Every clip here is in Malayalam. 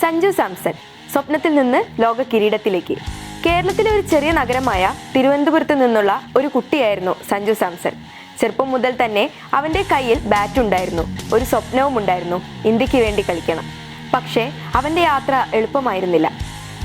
സഞ്ജു സാംസൺ സ്വപ്നത്തിൽ നിന്ന് ലോക കിരീടത്തിലേക്ക്. കേരളത്തിലെ ഒരു ചെറിയ നഗരമായ തിരുവനന്തപുരത്ത് നിന്നുള്ള ഒരു കുട്ടിയായിരുന്നു സഞ്ജു സാംസൺ. ചെറുപ്പം മുതൽ തന്നെ അവൻ്റെ കയ്യിൽ ബാറ്റ് ഉണ്ടായിരുന്നു, ഒരു സ്വപ്നവും ഉണ്ടായിരുന്നു, ഇന്ത്യക്ക് വേണ്ടി കളിക്കണം. പക്ഷേ അവൻ്റെ യാത്ര എളുപ്പമായിരുന്നില്ല.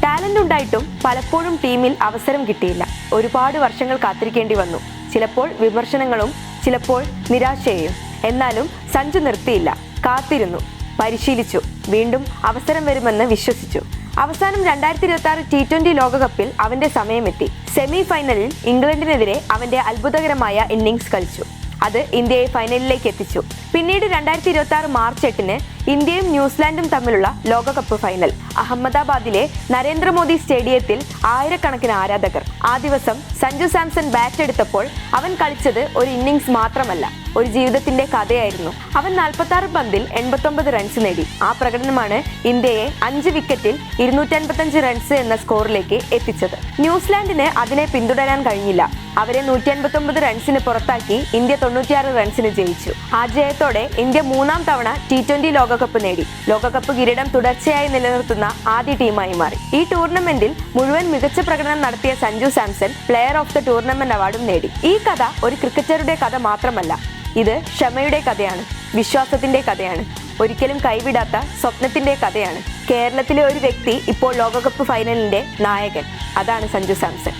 ടാലൻ്റ് ഉണ്ടായിട്ടും പലപ്പോഴും ടീമിൽ അവസരം കിട്ടിയില്ല. ഒരുപാട് വർഷങ്ങൾ കാത്തിരിക്കേണ്ടി വന്നു, ചിലപ്പോൾ വിമർശനങ്ങളും ചിലപ്പോൾ നിരാശയെയും. എന്നാലും സഞ്ജു നിർത്തിയില്ല, കാത്തിരുന്നു, പരിശീലിച്ചു, വീണ്ടും അവസരം വരുമെന്ന് വിശ്വസിച്ചു. അവസാനം 2026 T20 ലോകകപ്പിൽ അവന്റെ സമയമെത്തി. സെമി ഫൈനലിൽ ഇംഗ്ലണ്ടിനെതിരെ അവന്റെ അത്ഭുതകരമായ ഇന്നിംഗ്സ് കളിച്ചു. അത് ഇന്ത്യയെ ഫൈനലിലേക്ക് എത്തിച്ചു. പിന്നീട് 2026 മാർച്ച് 8-ന് ഇന്ത്യയും ന്യൂസിലാൻഡും തമ്മിലുള്ള ലോകകപ്പ് ഫൈനൽ അഹമ്മദാബാദിലെ നരേന്ദ്രമോദി സ്റ്റേഡിയത്തിൽ ആയിരക്കണക്കിന് ആരാധകർ. ആ ദിവസം സഞ്ജു സാംസൺ ബാറ്റ് എടുത്തപ്പോൾ അവൻ കളിച്ചത് ഒരു ഇന്നിംഗ്സ് മാത്രമല്ല, ഒരു ജീവിതത്തിന്റെ കഥയായിരുന്നു. അവൻ 46 പന്തിൽ 89 റൺസ് നേടി. ആ പ്രകടനമാണ് ഇന്ത്യയെ 5 വിക്കറ്റിൽ 255 റൺസ് എന്ന സ്കോറിലേക്ക് എത്തിച്ചത്. ന്യൂസിലാൻഡിന് അതിനെ പിന്തുടരാൻ കഴിഞ്ഞില്ല. അവരെ 159 റൺസിന് പുറത്താക്കി ഇന്ത്യ 96 റൺസിന് ജയിച്ചു. ആ ജയത്തോടെ ഇന്ത്യ 3-ാം തവണ T20 ലോകകപ്പ് നേടി. ലോകകപ്പ് കിരീടം തുടർച്ചയായി നിലനിർത്തുന്ന ആദ്യ ടീമായി മാറി. ഈ ടൂർണമെന്റിൽ മുഴുവൻ മികച്ച പ്രകടനം നടത്തിയ Sanju Samson player of the tournament അവാർഡും നേടി. ഈ കഥ ഒരു ക്രിക്കറ്ററുടെ കഥ മാത്രമല്ല, ഇത് ക്ഷമയുടെ കഥയാണ്, വിശ്വാസത്തിന്റെ കഥയാണ്, ഒരിക്കലും കൈവിടാത്ത സ്വപ്നത്തിന്റെ കഥയാണ്. കേരളത്തിലെ ഒരു വ്യക്തി ഇപ്പോൾ ലോകകപ്പ് ഫൈനലിന്റെ നായകൻ, അതാണ് സഞ്ജു സാംസൺ.